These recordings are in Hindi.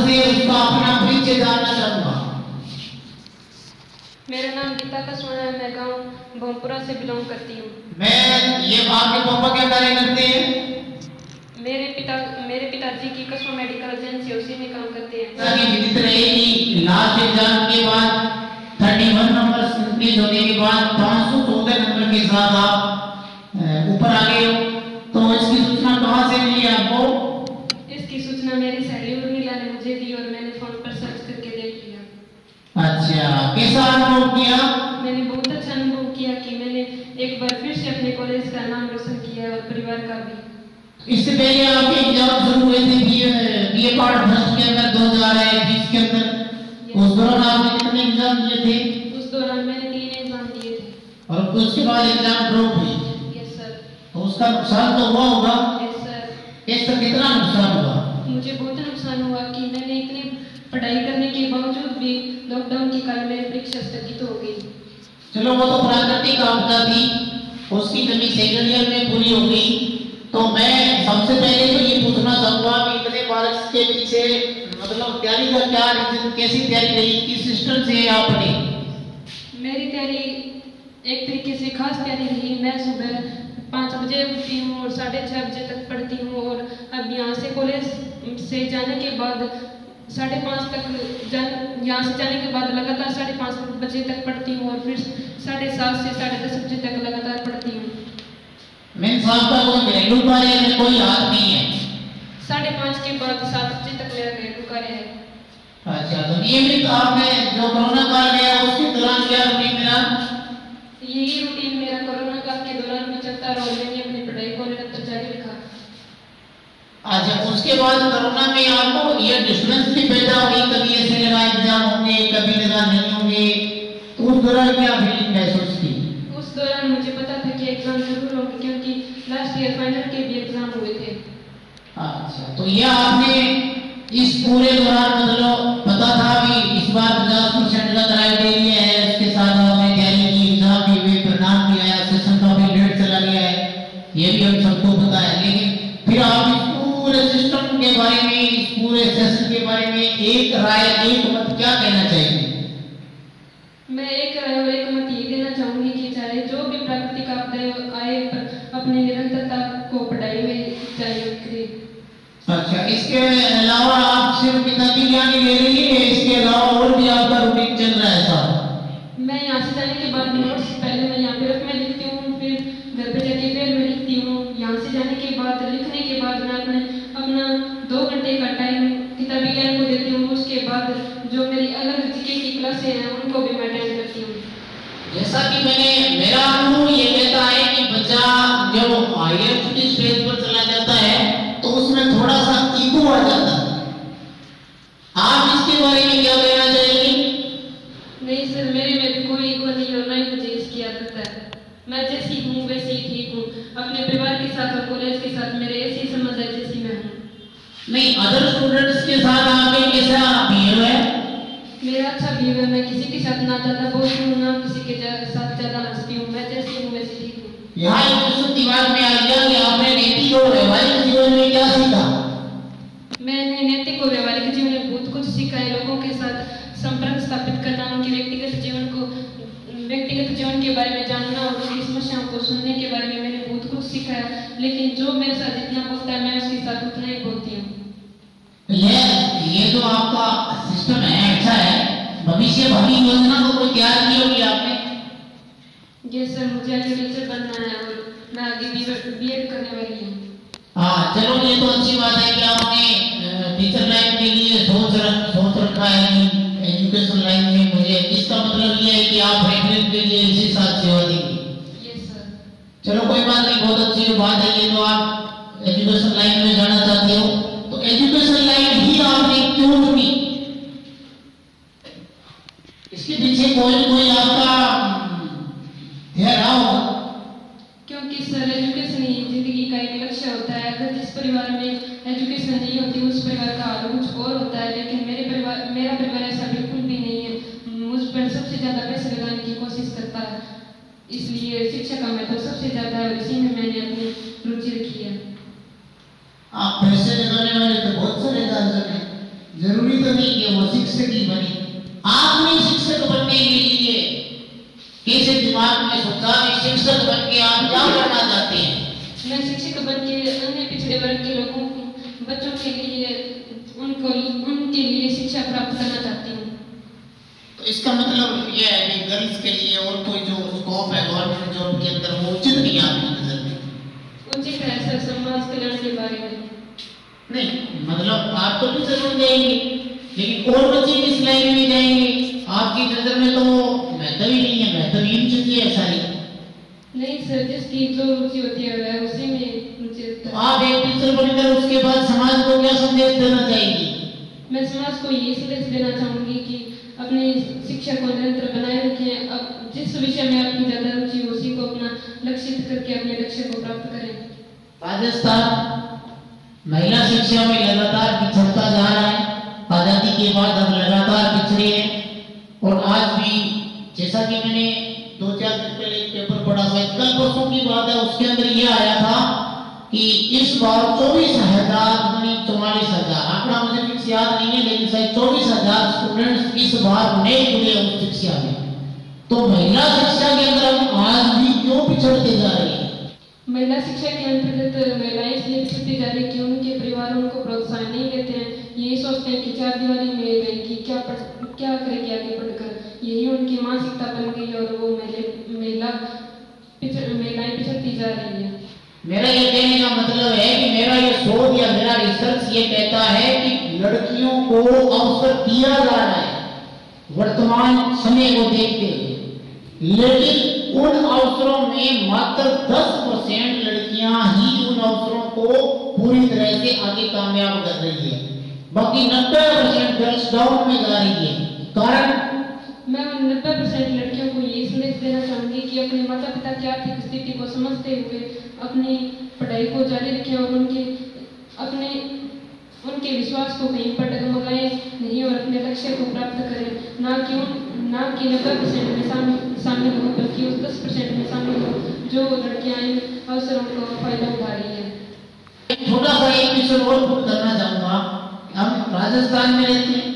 से उसका अपना परिचय जानना चाहूंगा। मेरा नाम गीता कसवाना है, मैं गांव भोमपुरा से बिलोंग करती हूँ। ये आपके पापा क्या कार्य करते हैं? मेरे पिताजी की कसवा मेडिकल एजेंसी उसी में काम करते हैं। विदित रहे कि लास्ट एग्जाम के बाद 31 नंबर इंक्रीज होने के बाद 514 नंबर के साथ आप ऊपर आ गए हो, तो इसकी सूचना कहाँ से मिली आपको? इसकी सूचना मेरी सहेली उर्मिला ने मुझे दी और मैंने फोन पर सर्च करके देख लिया। अच्छा, कैसा अनुभव किया? मैंने बहुत अच्छा अनुभव किया कि मैंने एक बार फिर से अपने कॉलेज का नाम रोशन किया और परिवार का भी। इससे पहले आपके एग्जाम शुरू हुए थे बीए पार्ट फर्स्ट के अंदर 2020 के अंदर, उस दौरान आपने कितने एग्जाम दिए थे? उस दौरान मैंने 3 एग्जाम दिए थे। और उसके बाद एग्जाम ड्रॉप हुई? Yes sir. तो उसका नुकसान तो हुआ होगा? Yes sir. इसका कितना नुकसान हुआ? मुझे बहुत नुकसान हुआ कि मैंने इतनी पढ़ाई करने के बावजूद भी लॉकडाउन के कारण मेरी परीक्षा स्थगित हो गई। चलो वो तो प्राकृतिक आपदा थी, उसकी कमी सेकंड ईयर में पूरी हो गई। तो मैं सबसे पहले तो ये पूछना चाहूंगा कि इतने बारिश के पीछे मतलब तैयारी का क्या रीजन, कैसी तैयारी रही, किस सिस्टम से आपने? मेरी तैयारी एक तरीके से खास तैयारी रही। मैं सुबह 5 बजे उठती हूँ और 6:30 बजे तक पढ़ती हूँ और अब यहाँ से कॉलेज से जाने के बाद 5:30 तक यहाँ से जाने के बाद लगातार 5:30 बजे तक पढ़ती हूँ और फिर 7:30 से 10:30 बजे तक लगातार पढ़ती हूँ। मीन्स आपका कोई घरेलू कार्य में कोई हाथ नहीं है? 5:30 के बाद 7 बजे तक मेरा घरेलू कार्य है। अच्छा, तो नियमित आपने जो कोरोना काल गया उसके दौरान क्या रूटीन मेरा? यही रूटीन मेरा कोरोना काल के दौरान भी चलता रहा और मैंने अपनी पढ़ाई को निरंतर जारी रखा। अच्छा, उसके बाद कोरोना में आपको ये डिस्टेंस भी पैदा हुई, कभी ऐसे लगा एग्जाम होंगे, कभी लगा नहीं होंगे, तो उस दौरान क्या फीलिंग महसूस की? उस दौरान मुझे पता था कि एग्जाम जरूर होंगे क्योंकि लास्ट ईयर फाइनल के भी एग्जाम हुए थे। अच्छा, तो ये आपने इस पूरे दौरान मतलब पता था कि इस बार 50% का क्राइटेरिया है, उसके साथ आपने तैयारी की, एग्जाम भी हुए, परिणाम भी आया, सेशन का भी लेट चला गया है, ये भी हम सबको पता है, लेकिन फिर आप इस पूरे सिस्टम के बारे में, इस पूरे सेशन के बारे में एक राय, एक मत क्या कहना चाहिए? मैं एक राय और एक मत ये देना चाहूंगी कि चाहे जो भी प्राकृतिक आपदाएं आए पर अपनी निरंतरता को पढ़ाई में जारी रखें। अच्छा, इसके अलावा आप सिर्फ किताबी ज्ञान ही ले रही है, इसके अलावा और भी आपका रूटीन चल रहा है साहब? मैं यहाँ से जाने के बाद नोट्स पहले मैं यहाँ पे रख में लिखती हूँ, फिर घर पे जाके फिर मैं लिखती हूँ। यहाँ से जाने के बाद लिखने के बाद मैं अपना 2 घंटे का टाइम किताबी ज्ञान को देती हूँ। उसके बाद जो मेरी अलग जीके की क्लासें हैं उनको भी मैं अटेंड करती हूँ। जैसा कि मेरा अनुभव ये कहता है कि बच्चा जब हायर स्टेज पर चला जाता है तो उसमें थोड़ा सा ईगो आ जाता है। आप इसके बारे में क्या कहना चाहेंगे? नहीं सर, मेरे में भी कोई ईगो नहीं और ना ही मुझे इसकी आदत है। मैं जैसी हूँ वैसी ही ठीक हूँ। अपने परिवार के साथ और कॉलेज के साथ मेरे ऐसी समझ है जैसी मैं हूँ। नहीं, अदर स्टूडेंट्स के साथ आपके कैसा बिहेव है? मेरा अच्छा बिहेव है। मैं किसी के साथ ना ज्यादा बोलती हूँ ना किसी के साथ ज्यादा हंसती हूँ। मैं जैसी हूँ वैसी ठीक हूँ। यहाँ एक क्वेश्चन दिमाग में आ गया कि आपने नैतिक और व्यवहारिक जीवन में क्या सीखा? मैंने नैतिक और व्यवहारिक जीवन में बहुत कुछ सीखा है। लोगों के साथ संपर्क स्थापित करना, उनके व्यक्तिगत जीवन के बारे में जानना और उनकी समस्याओं को सुनने के बारे में मैंने बहुत कुछ सीखा है। लेकिन जो मेरे साथ जितना बोलता है मैं उसके साथ उतना ही बोलती हूँ। ये जो आपका सिस्टम है अच्छा है। भविष्य भावी योजना को कोई तैयार की होगी आपने? ये सर, मुझे आगे टीचर बनना है और मैं आगे बीएड करने वाली हूँ। हाँ, चलो ये तो अच्छी बात है कि आपने टीचर लाइन के लिए सोच रखा है एजुकेशन लाइन में। मुझे इसका मतलब ये है कि आप फैमिली के लिए इसी साथ सेवा देंगे। Yes sir. चलो कोई बात नहीं, बहुत अच्छी बात है। ये तो आप एजुकेशन लाइन में जाना चाहते हो, तो एजुकेशन लाइन ही आपने क्यों चुनी? इसके पीछे कोई आपका क्योंकि सर एजुकेशन ही जिंदगी का एक लक्ष्य होता है। अगर जिस परिवार में एजुकेशन नहीं होती उस परिवार का हाल कुछ और होता है, लेकिन मेरा परिवार ऐसा बिल्कुल भी नहीं है। मुझ पर सबसे ज्यादा पैसे लगाने की कोशिश करता है, इसलिए शिक्षा का महत्व सबसे ज्यादा है और इसी में मैंने अपनी रुचि रखी है। आप पैसे लगाने वाले तो बहुत सारे हैं, जरूरी तो संस्था में शिक्षक बन के आप क्या करना चाहते हैं? मैं शिक्षक बन के अन्य पिछड़े वर्ग के लोगों बच्चों के लिए उनके लिए शिक्षा प्राप्त करना चाहती हूँ। तो इसका मतलब ये है कि गर्ल्स के लिए और कोई जो स्कोप है गवर्नमेंट जॉब के अंदर वो उचित नहीं है आपकी नजर में? उचित है सर, समाज कल्याण के बारे में नहीं, मतलब आप तो भी जरूर जाएंगे, लेकिन और बच्चे किस लाइन में जाएंगे? आपकी नजर में तो महत्व ही नहीं है, महत्वहीन चीजें है सारी। नहीं सर, जिसकी जो रुचि होती है वह उसी में रुचि होता है। तो आप एक टीचर बनकर उसके बाद समाज को क्या संदेश देना चाहेंगी? मैं समाज को ये संदेश देना चाहूंगी कि अपनी शिक्षा को निरंतर बनाए रखें। अब जिस विषय में आपकी ज्यादा रुचि हो उसी को अपना लक्षित करके अपने लक्ष्य को प्राप्त करें। राजस्थान महिला शिक्षा में लगातार पिछड़ता जा रहा है। आजादी के बाद हम लगातार पिछड़े हैं और आज भी जैसा कि मैंने 2-4 दिन पहले एक पेपर पढ़ा था, कल परसों की बात है, उसके अंदर ये आया था कि इस बार 44,000 आंकड़ा मुझे फिक्स याद नहीं है, लेकिन शायद 24,000 स्टूडेंट्स इस बार नए जुड़े उस शिक्षा में। तो महिला शिक्षा के अंदर हम आज भी क्यों पिछड़ते जा रहे हैं? महिला शिक्षा के अंतर्गत महिलाएं इसलिए पिछड़ती जा रही कि उनके परिवार उनको प्रोत्साहन नहीं देते हैं। यही सोचते हैं कि 4 दीवारी में रहेगी, क्या करेगी आगे बढ़कर, यही उनकी मानसिकता बन गई और वो महिलाएं पिछड़ती जा रही है। मेरा ये कहने का मतलब है कि मेरा ये शोध या मेरा रिसर्च ये कहता है कि लड़कियों को अवसर दिया जा रहा है वर्तमान समय को देखते हुए, लेकिन उन अवसरों में मात्र 10% लड़कियां ही उन अवसरों को पूरी तरह से आगे कामयाब कर रही है, बाकी 90% गर्ल्स डाउन में जा रही है। कारण मैं उन 90% लड़कियों को ये संदेश देना चाहूंगी कि अपने माता पिता की आर्थिक स्थिति को समझते हुए अपनी पढ़ाई को जारी रखें और उनके विश्वास को कहीं पर डगमगाएं नहीं और अपने लक्ष्य को प्राप्त करें। ना कि 90% में शामिल हो, बल्कि उस 10% में शामिल हो जो लड़कियां इन अवसरों का फायदा उठा रही है। छोटा सा एक विषय और करना चाहूंगा। हम राजस्थान में रहते हैं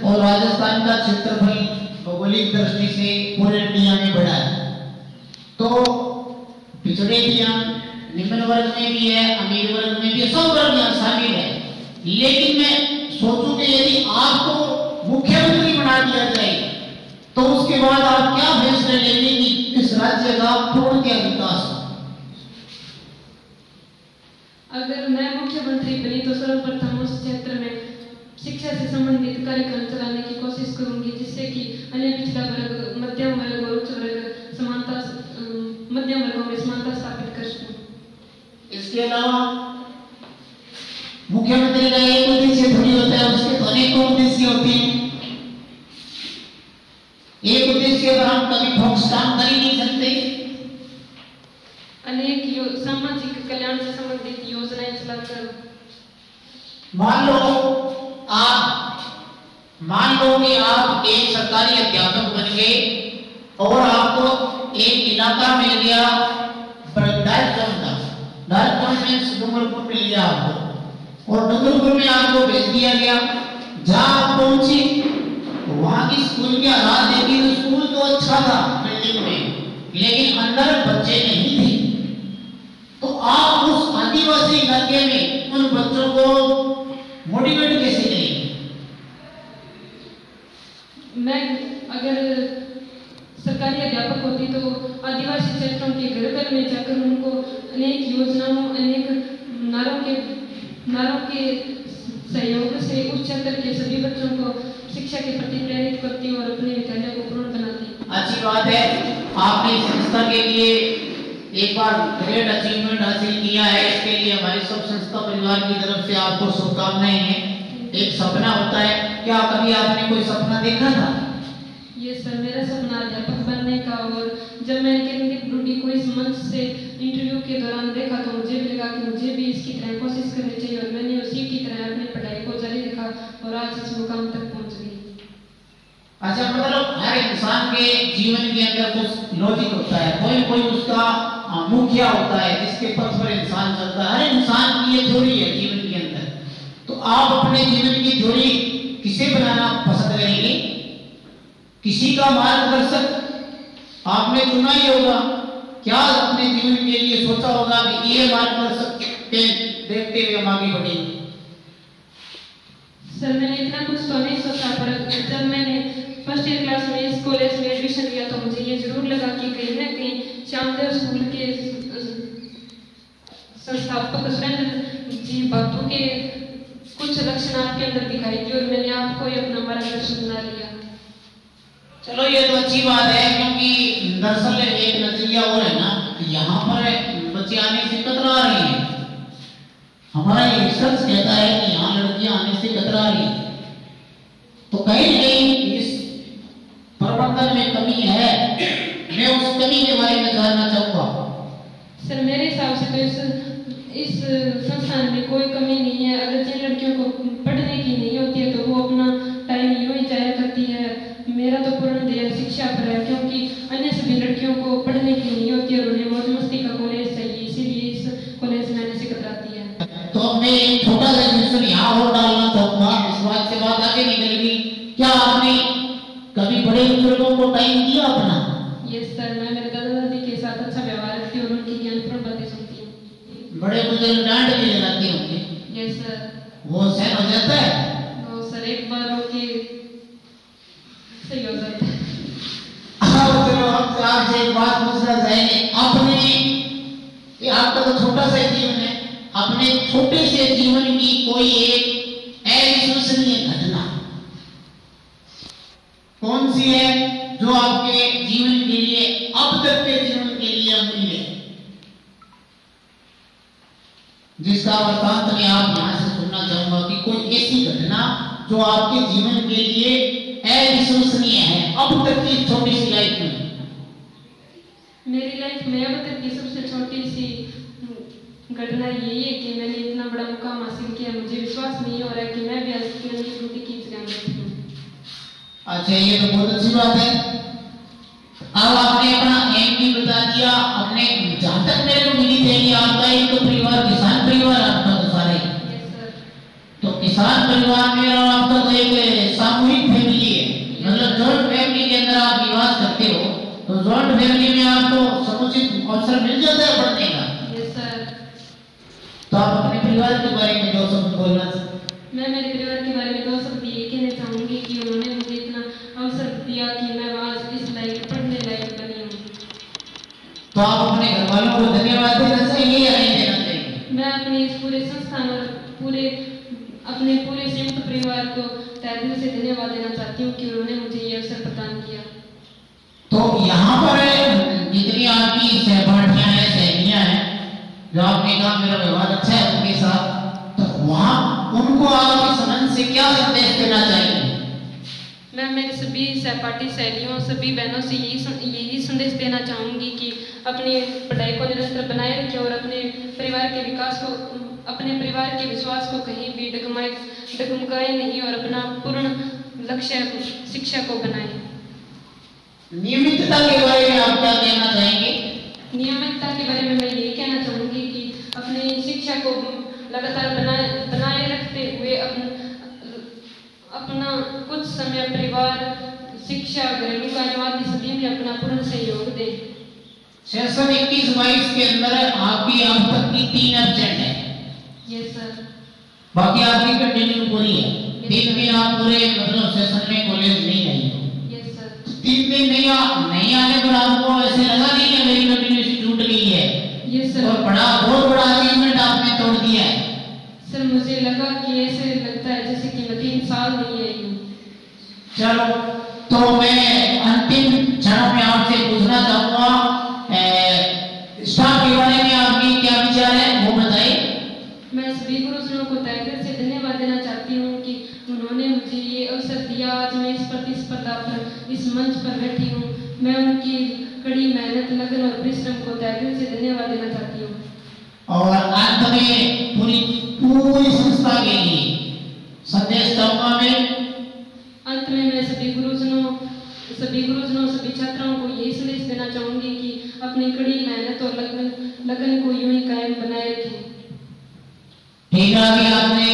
और राजस्थान का क्षेत्रफल भौगोलिक दृष्टि से पूरे इंडिया में बड़ा है, तो पिछड़े भी हम निम्न वर्ग में भी है, अमीर वर्ग में भी है, सब वर्ग यहाँ शामिल है। लेकिन मैं सोचूं कि यदि आपको मुख्यमंत्री बना दिया जाए तो उसके बाद आप क्या फैसले लेंगे कि इस राज्य का पूर्णतः विकास हो? अगर मैं मुख्यमंत्री बनी तो सर्वप्रथम उस क्षेत्र में शिक्षा से संबंधित कार्यक्रम चलाने की कोशिश करूंगी, जिससे कि अन्य पिछड़ा वर्ग, मध्यम वर्ग और उच्च वर्ग मध्यम वर्गों में समानता स्थापित कर सकूं। इसके अलावा मुख्यमंत्री का एक उद्देश्य थोड़ी होता है, उसके अनेकों उद्देश्य होते हैं। एक उद्देश्य पर हम कभी ठोस काम कर ही नहीं सकते। अनेक सामाजिक कल्याण से संबंधित योजनाएं चलाकर मान लो कि आप एक सरकारी अध्यापक बन गए और आपको एक इलाका मिल गया डायरेक्ट में डूंगरपुर मिल गया आपको, और डूंगरपुर में आपको भेज दिया गया। जहां आप पहुंचे वहां की स्कूल के हालात देखी तो स्कूल तो अच्छा था बिल्डिंग में, लेकिन अंदर बच्चे नहीं थे। तो आप उस आदिवासी इलाके में उन बच्चों को मोटिवेट कैसे करेंगे? मैं अगर सरकारी अध्यापक होती तो आदिवासी क्षेत्रों के घर में जाकर उनको अनेक योजनाओं, अनेक नारों के सहयोग से उस क्षेत्र के सभी बच्चों को शिक्षा के प्रति प्रेरित करती और अपने विद्यालय को पूर्ण बनाती। अच्छी बात है, आपने इस संस्था के लिए एक बार ग्रेट अचीवमेंट हासिल किया है, इसके लिए हमारी सब संस्था परिवार की तरफ से आपको शुभकामनाएं हैं। एक सपना होता है, क्या कभी आपने कोई सपना देखा था? ये सर, मेरा सपना अध्यापक बनने का, और जब मैंने किरणदीप गुड्डी को इस मंच से इंटरव्यू के दौरान देखा तो मुझे भी लगा कि मुझे भी इसकी तरह कोशिश करनी चाहिए, और मैंने उसी की तरह अपनी पढ़ाई को जारी रखा और आज इस मुकाम तक पहुंच गई। अच्छा, मतलब हर इंसान के जीवन के अंदर कुछ लॉजिक होता है, कोई उसका मुखिया होता है जिसके पथ पर इंसान चलता है। हर इंसान की ये थ्योरी है जीवन के अंदर। तो आप अपने जीवन की थ्योरी किसे बनाना पसंद करेंगे? किसी का मार्गदर्शक आपने चुना ही होगा, क्या अपने जीवन के लिए सोचा होगा कि ये मार्गदर्शक के देखते हुए हम आगे बढ़ेंगे? सर मैंने इतना कुछ तो नहीं सोचा, पर जब मैंने फर्स्ट ईयर क्लास में इस कॉलेज में एडमिशन लिया तो मुझे ये जरूर लगा कि कहीं ना कहीं श्यामदेव स्कूल के संस्थापक सुरेंद्र जी बापू के कुछ लक्षण आपके अंदर दिखाई दी और मैंने आपको ही अपना मार्गदर्शक बना लिया। चलो ये तो अच्छी बात है, क्योंकि दरअसल एक नजरिया और है ना, यहाँ पर बच्चे आने से कतरा रही हैं। हमारा ये रिसर्च कहता है कि यहाँ लड़कियां आने से कतरा रही हैं, तो कहीं न कहीं इस प्रबंधन में कमी है। मैं उस कमी के बारे में जानना चाहूँगा। सर मेरे हिसाब से तो इस संस्थान में कोई कमी नहीं है। अगर जिन लड़कियों को पढ़ने की नहीं होती है तो वो अपना टाइम यूँ ही जाया करती है। मेरा तो पूर्ण ध्यान शिक्षा पर है, क्योंकि अन्य सभी लड़कियों को पढ़ने की नहीं होती है और उन्हें मौज मस्ती का कॉलेज चाहिए, इसीलिए इस कॉलेज में आने से कतराती है। तो मैं एक छोटा सा क्वेश्चन यहाँ और डालना चाहूँगा, इस बात से बात आगे निकलेगी। क्या आपने कभी बड़े बुजुर्गों को टाइम दिया अपना? यस सर, मैं मेरे दादा दादी के साथ अच्छा व्यवहार रखती हूँ और उनकी ज्ञानपूर्ण बातें सुनती हूँ। बड़े बुजुर्ग डांट भी लगाते होंगे? Yes sir. वो सहन हो जाता है? वो सर एक बार होके सही हो जाता है। चलो अब आपसे एक बात पूछना चाहेंगे, अपने ये आपका तो छोटा सा जीवन है, अपने छोटे से जीवन की कोई एक अविश्वसनीय घटना कौन सी है जो आपके जीवन के लिए, अब तक के जीवन के लिए अमूल्य है, जिसका वृत्तांत में आप यहां से सुनना चाहूंगा कि कोई ऐसी घटना जो आपके जीवन के लिए अविश्वसनीय है अब तक की छोटी सी लाइफ में? मेरी लाइफ में अब तक की सबसे छोटी सी घटना यही है कि मैंने इतना बड़ा मुकाम हासिल किया। मुझे विश्वास नहीं हो रहा है कि मैं भी आज की रोटी की जगह हूँ। अच्छा, ये तो बहुत अच्छी बात है। अब आपने अपना एम भी बता दिया। अपने जहाँ तक मेरे को मिली थी, आपका एक तो परिवार किसान परिवार आपका तो सारे। Yes sir. तो किसान परिवार में और आपका तो एक सामूहिक फैमिली है, मतलब जॉइंट फैमिली के अंदर आप निवास करते हो, तो जॉइंट फैमिली में आपको समुचित अवसर मिल जाता है पढ़ने का। Yes sir. तो आप अपने परिवार के बारे में दो शब्द बोलना चाहिए। मैं मेरे परिवार के बारे में दो शब्द ये कहना चाहूँगी कि उन्होंने मुझे इतना अवसर दिया कि मैं आज इस लायक पढ़ने लायक बनी हूँ। तो आप अपने घर वालों को धन्यवाद देना चाहिए या नहीं देना चाहिए? मैं अपने इस पूरे संस्थान और अपने पूरे संयुक्त परिवार को तहे दिल से धन्यवाद देना चाहती हूँ कि उन्होंने मुझे ये अवसर प्रदान किया। तो यहाँ पर जितनी आपकी सहपाठियाँ हैं, सहेलियाँ हैं, जो आपने कहा मेरा व्यवहार अच्छा है उनके साथ, तो वहाँ उनको आप इस मंच से क्या संदेश देना चाहिए? मैं मेरे सभी सहपाठी सहेलियों, सभी बहनों से यही संदेश देना चाहूँगी कि अपनी पढ़ाई को निरंतर बनाए रखें और अपने परिवार के विकास को, अपने परिवार के विश्वास को कहीं भी डगमगाए नहीं और अपना पूर्ण लक्ष्य शिक्षा को बनाएं। नियमितता के बारे में आप क्या कहना चाहेंगे? नियमितता के बारे में मैं यही कहना चाहूँगी कि अपनी शिक्षा को लगातार बनाए रखते हुए अपना कुछ समय परिवार, शिक्षा, घरेलू कार्यवाही सभी में अपना पूर्ण सहयोग दें। सेशन 21-22 के अंदर आपकी अब तक की 3 एब्सेंट है। Yes sir. बाकी आपकी कंटिन्यू पूरी है। 3 दिन आप पूरे मतलब सेशन में कॉलेज नहीं आई हो। Yes sir. 3 दिन नहीं आने पर आपको ऐसे लगा नहीं कि मेरी कंटिन्यूटी टूट गई है? Yes sir. और बहुत बड़ा अचीवमेंट आपने तोड़ दिया है। सर मुझे लगा कि ऐसे लगता है जैसे कि मैं 3 साल नहीं आई हूँ। चलो, तो मैं अंतिम क्षण में आपसे पूछना चाहूँगा, स्टाफ के बारे में आपकी क्या विचार है वो बताइए। मैं सभी गुरुजनों को तहे दिल से धन्यवाद देना चाहती हूँ कि उन्होंने मुझे ये अवसर दिया। आज मैं इस प्रतिस्पर्धा पर, इस मंच पर बैठी हूँ। मैं उनकी कड़ी मेहनत, लगन और परिश्रम को तहे दिल से धन्यवाद देना चाहती हूँ। और अंत में पूरी संस्था के लिए संदेश चाहूँगा मैं। अंत में मैं सभी गुरुजनों, सभी छात्राओं को यही संदेश देना चाहूँगी कि अपनी कड़ी मेहनत और लगन को यूं ही कायम बनाए रखें। ठीक है, अभी आपने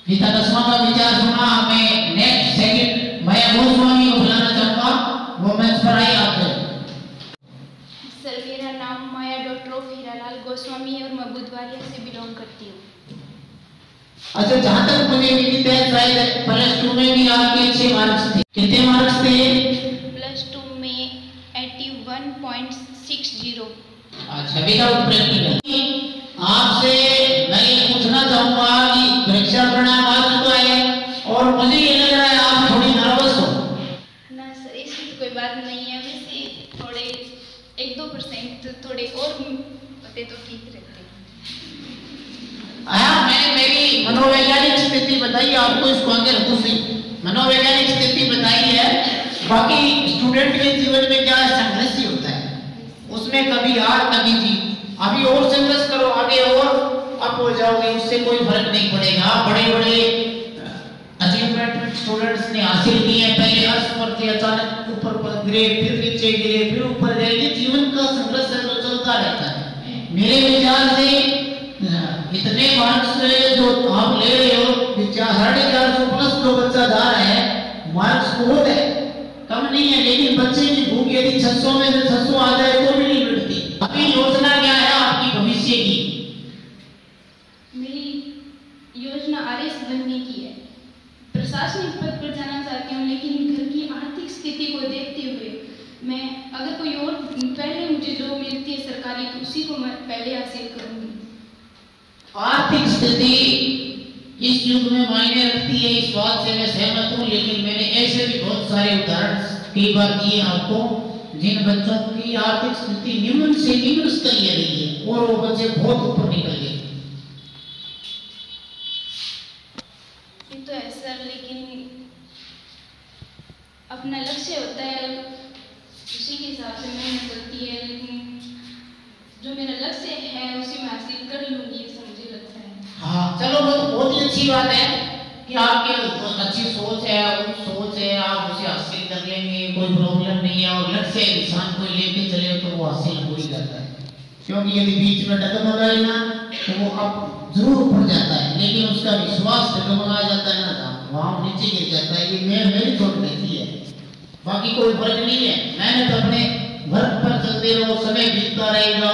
पिता दसवां का विचार सुना। मैं नेक्स्ट सेकंड भैया गोस्वामी को बुलाना चाहूँगा, वो मंच पर आइए। आप गोस्वामी है और मैं बुधवारिया से बिलोंग करती हूँ। अच्छा, जहाँ तक मुझे विदित है शायद +2 में भी आपके अच्छे मार्क्स थे। कितने मार्क्स थे? +2 में 81.60। अच्छा, विदाउट प्रैक्टिकल। आपसे मैं ये पूछना चाहूंगा कि परीक्षा परिणाम आ चुका है और मुझे ये लग रहा है आप थोड़ी नर्वस हो। ना सर, इसकी तो कोई बात नहीं है, वैसे थोड़े 1-2% थोड़े और होते तो ठीक रहते। मैंने मेरी मनोवैज्ञानिक स्थिति बताई आपको, इसको आगे रखो सही। मनोवैज्ञानिक स्थिति बताई है, बाकी स्टूडेंट के जीवन में क्या संघर्ष ही होता है, उसमें कभी हार कभी जीत। अभी और संघर्ष करो, आगे और अप हो जाओगे, उससे कोई फर्क नहीं पड़ेगा। बड़े बड़े अचीवमेंट स्टूडेंट्स ने हासिल किए, पहले अर्श पर थे, अचानक ऊपर पर गिरे, फिर नीचे गिरे, फिर ऊपर गए। ये जीवन का संघर्ष है जो चलता रहता है। मेरे विचार से इतने मार्क्स जो आप ले रहे हो, 450 प्लस जो बच्चा जा रहा है, मार्क्स बहुत है, कम नहीं है। लेकिन बच्चे की भूख यदि 600 में से 600 आ जाए तो भी नहीं मिटती। अभी योजना क्या है आपकी भविष्य की? मेरी योजना आरएस बनने की है। प्रशासनिक पद पर जाना चाहती हूँ, लेकिन घर की आर्थिक स्थिति को देखते हुए मैं अगर कोई और पहले मुझे जो मिलती है सरकारी, तो उसी को मैं पहले हासिल करूँगी। आर्थिक स्थिति इस युग में मायने रखती है, इस बात से मैं सहमत हूँ। लेकिन मैंने ऐसे भी बहुत सारे उदाहरण कई बार दिए आपको, जिन बच्चों की आर्थिक स्थिति निम्न से निम्न स्तरीय रही है और वो बच्चे बहुत ऊपर निकल गए। ये तो है सर, लेकिन अपना लक्ष्य होता है, उसी के हिसाब से मेहनत होती है। लेकिन जो मेरा लक्ष्य है उसी में हासिल कर लूंगी, ऐसा मुझे लगता है। हाँ, चलो, बहुत ही अच्छी बात है कि आपकी अच्छी सोच है, सोच है, आप उसे हासिल कर लेंगे, कोई प्रॉब्लम नहीं है। और लक्ष्य इंसान को लेके चले तो वो हासिल हो ही जाता है, क्योंकि यदि बीच में डगमगाए ना तो वो अब जरूर ऊपर जाता है, लेकिन उसका विश्वास डगमगा जाता है ना, वहां नीचे गिर जाता है। ये मेरी सोच रहती है, बाकी कोई फर्क नहीं है। मैंने तो अपने वर्क पर चलते रहो, समय बीतता रहेगा,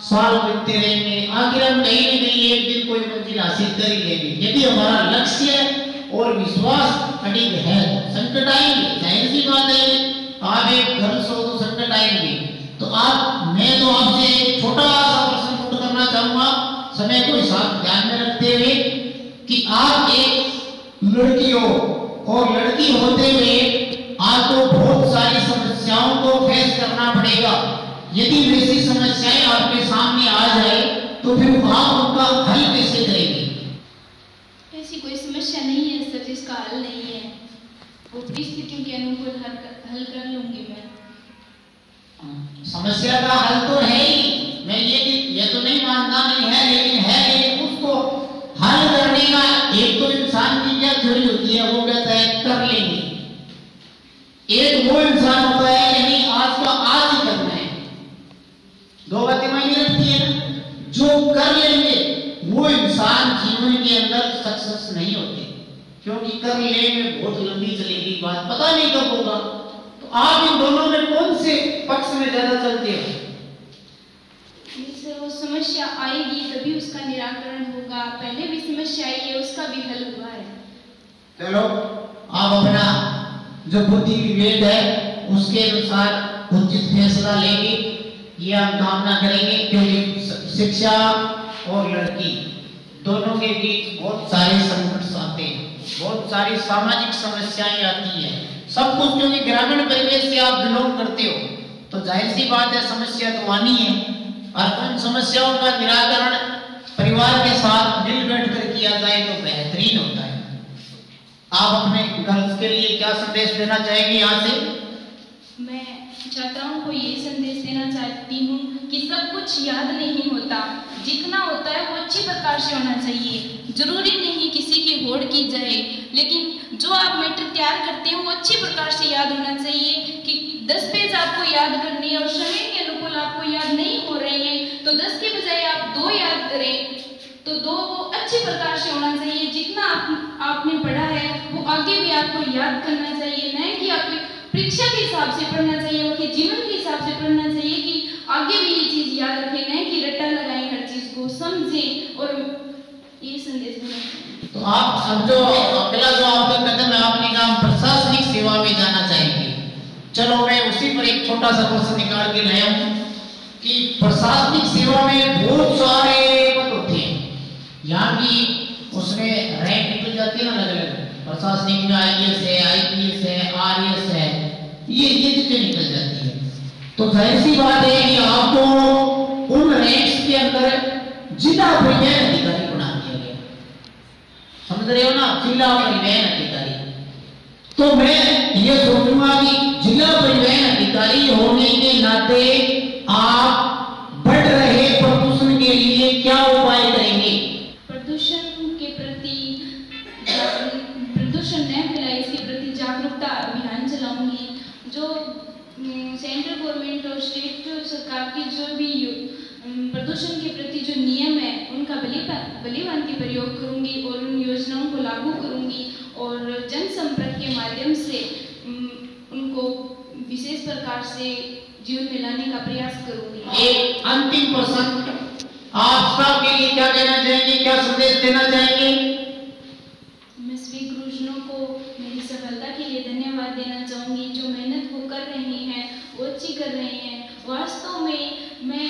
साल बीतते रहेंगे, आखिर हम कहीं न कहीं एक दिन कोई मंजिल हासिल कर ही लेंगे, यदि हमारा लक्ष्य और विश्वास अडिग है। संकट आएंगे, जाहिर सी बात है, आप एक घर सो तो संकट आएंगे। तो मैं तो आपसे एक छोटा सा प्रश्न पूछ करना चाहूंगा, समय को साथ ध्यान में रखते हुए, कि आप एक लड़की हो और लड़की होते हुए आपको बहुत सारी समस्याओं को फेस करना पड़ेगा। यदि वैसी समस्याएं आपके सामने आ जाए तो फिर आप उनका हल कैसे करेंगे? ऐसी कोई समस्या नहीं है सर जिसका हल नहीं है, वो परिस्थितियों के अनुकूल हल कर लूंगी मैं। समस्या का हल तो है ही, मैं ये तो नहीं मानता नहीं है, लेकिन है, लेकिन उसको हल करने का एक तो इंसान की क्या थ्योरी होती है, वो कहता है कर लेंगे। एक वो इंसान होता है यानी आज का आज ही करना है। दो बातें मायने रखती है ना, जो कर लेंगे वो इंसान जीवन के अंदर सक्सेस नहीं होते, क्योंकि कर लेंगे बहुत लंबी चलेगी बात, पता नहीं कब होगा। तो आप इन दोनों में कौन से पक्ष में ज्यादा चलते हो? सर, वो समस्या आएगी तभी उसका निराकरण होगा, पहले भी समस्या आई है, उसका भी हल हुआ है। चलो, आप अपना जो बुद्धि विवेक है उसके अनुसार उचित फैसला लेंगे, ये हम कामना करेंगे। क्योंकि शिक्षा और लड़की दोनों के बीच बहुत सारे संघर्ष आते हैं, बहुत सारी सामाजिक समस्याएं आती हैं, सब कुछ। क्योंकि ग्रामीण परिवेश से आप बिलोंग करते हो तो जाहिर सी बात है समस्या तो आनी है, और उन समस्याओं का निराकरण परिवार के साथ मिल बैठ कर किया जाए तो बेहतरीन होता है। आप अपने गर्ल्स के लिए क्या संदेश देना चाहेंगे यहाँ से? मैं छात्राओं को ये संदेश देना चाहती हूँ कि सब कुछ याद नहीं होता, जितना होता है वो अच्छी प्रकार से होना चाहिए। जरूरी नहीं किसी की होड़ की जाए, लेकिन जो आप मैटर तैयार करते हैं वो अच्छी प्रकार से याद होना चाहिए। कि 10 पेज आपको याद करने हैं और समय के अनुकूल आपको याद नहीं हो रहे हैं तो 10 के बजाय आप 2 याद करें, तो 2 वो अच्छी प्रकार से होना चाहिए। जितना आपने पढ़ा है वो आगे भी आपको याद करना चाहिए, नहीं कि आपकी परीक्षा के हिसाब से पढ़ना चाहिए, वो जीवन के हिसाब से पढ़ना चाहिए कि आगे भी ये चीज याद रखें, नहीं कि रट्टा लगाएं को समझे और ये संदेश देना चाहिए। तो आप अब जो अगला जो आपका कदम है, आपने कहा प्रशासनिक सेवा में जाना चाहेंगे। चलो मैं उसी पर एक छोटा सा प्रश्न निकाल के लाया हूँ कि प्रशासनिक सेवा में बहुत सारे पद होते हैं, यहाँ की उसमें रैंक निकल जाती है ना अलग अलग, प्रशासनिक में IAS है, IPS है, RAS है, ये चीजें निकल जाती है। तो जाहिर सी बात है कि आपको उन रैंक्स के अंदर जिला परिवहन अधिकारी बना दिया गया, समझ रहे हो ना, जिला परिवहन अधिकारी। तो मैं ये सोचूंगा कि जिला परिवहन अधिकारी होने के नाते आप बढ़ रहे प्रदूषण के लिए क्या उपाय करेंगे? प्रदूषण के प्रति प्रदूषण न फैलाए इसके प्रति जागरूकता अभियान चलाऊंगी। जो सेंट्रल गवर्नमेंट और स्टेट सरकार की जो भी प्रदूषण के प्रति जो नियम है उनका बलिवान के प्रयोग करूंगी और उन योजनाओं को लागू करूंगी और जनसंपर्क के माध्यम से उनको विशेष प्रकार से जीवन में लाने का प्रयास करूंगी। एक अंतिम प्रश्न, आप सबके लिए क्या कहना चाहेंगे, क्या संदेश देना चाहेंगे? मैं सभी गुरुजनों को मेरी सफलता के लिए धन्यवाद देना चाहूंगी। जो मेहनत वो कर रहे हैं वो अच्छी कर रहे हैं। वास्तव में मैं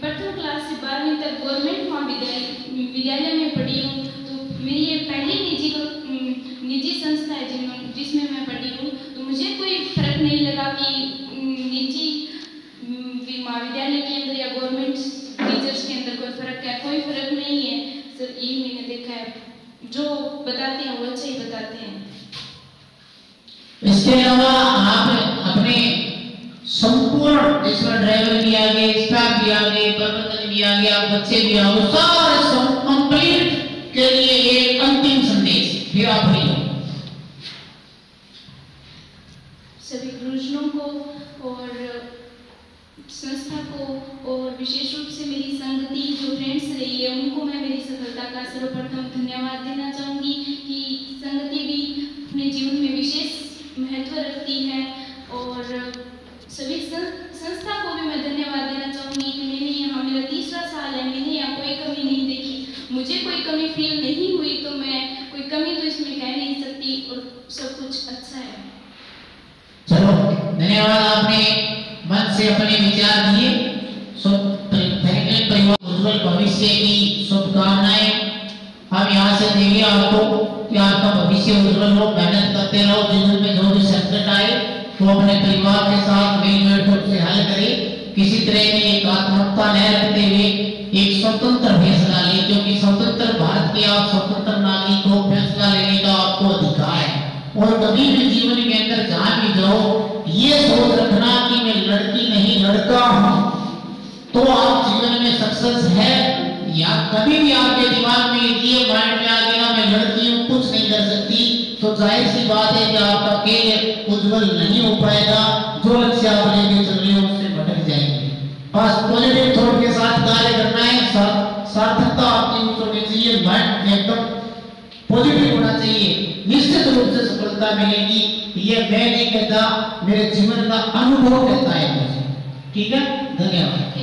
प्रथम क्लास से 12वीं तक गवर्नमेंट महाविद्यालय में पढ़ी हूँ, तो मेरी ये पहली निजी संस्था है जिसमें मैं पढ़ी हूँ। तो मुझे कोई फर्क नहीं लगा कि निजी महाविद्यालय के अंदर या गवर्नमेंट टीचर्स के अंदर कोई फर्क है, कोई फर्क नहीं है सर। ये मैंने देखा है, जो बताते हैं वो अच्छा ही बताते हैं। इसके अलावा आप अपने संपूर्ण, जिसमें ड्राइवर भी आ गए, स्टाफ भी आ गए, प्रबंधन भी आ गया, बच्चे भी आ गए, सारे कंप्लीट के लिए एक अंतिम संदेश फिर आप नहीं हो। सभी गुरुजनों को और संस्था को और विशेष रूप से मेरी संगति जो फ्रेंड्स रही है उनको मैं मेरी सफलता का सर्वप्रथम धन्यवाद देना चाहूँगी कि संगति भी अपने जीवन में विशेष महत्व रखती है। और सभी संस्था को भी मैं धन्यवाद देना चाहूँगी कि मैंने यहाँ, मेरा तीसरा साल है, मैंने यहाँ कोई कमी नहीं देखी। मुझे कोई कमी फील नहीं हुई तो मैं कोई कमी तो इसमें कह नहीं सकती और सब कुछ अच्छा है। चलो धन्यवाद, आपने मन से अपने विचार दिए। परिवार उज्जवल भविष्य की शुभकामनाएं हम यहाँ से देंगे आपको कि आपका भविष्य उज्जवल हो, मेहनत करते रहो, जीवन में जो भी संकट आए तो अपने परिवार के साथ मिलजुल से हल करें। किसी तरह की एकात्मकता न रखते हुए एक स्वतंत्र फैसला लें, क्योंकि स्वतंत्र भारत के आप स्वतंत्र नागरिक को फैसला लेने का आपको अधिकार है। और कभी भी जीवन के अंदर जहाँ भी जाओ ये सोच रखना कि मैं लड़की नहीं लड़का हूँ, तो आप जीवन में सक्सेस है। या कभी भी आपके दिमाग में ये माइंड में आ गया मैं लड़की हूँ कुछ नहीं कर सकती, तो जाहिर सी बात है कि आपका करियर उज्जवल नहीं हो पाएगा। जो लक्ष्य आप लेके चल रहे हो उससे भटक जाएंगे। बस पॉजिटिव थॉट के साथ कार्य करना है, सार्थकता आपकी होनी चाहिए, माइंड एकदम पॉजिटिव होना चाहिए, निश्चित रूप से सफलता मिलेगी। ये मैं नहीं कहता, मेरे जीवन का अनुभव कहता है मुझे। ठीक है, धन्यवाद।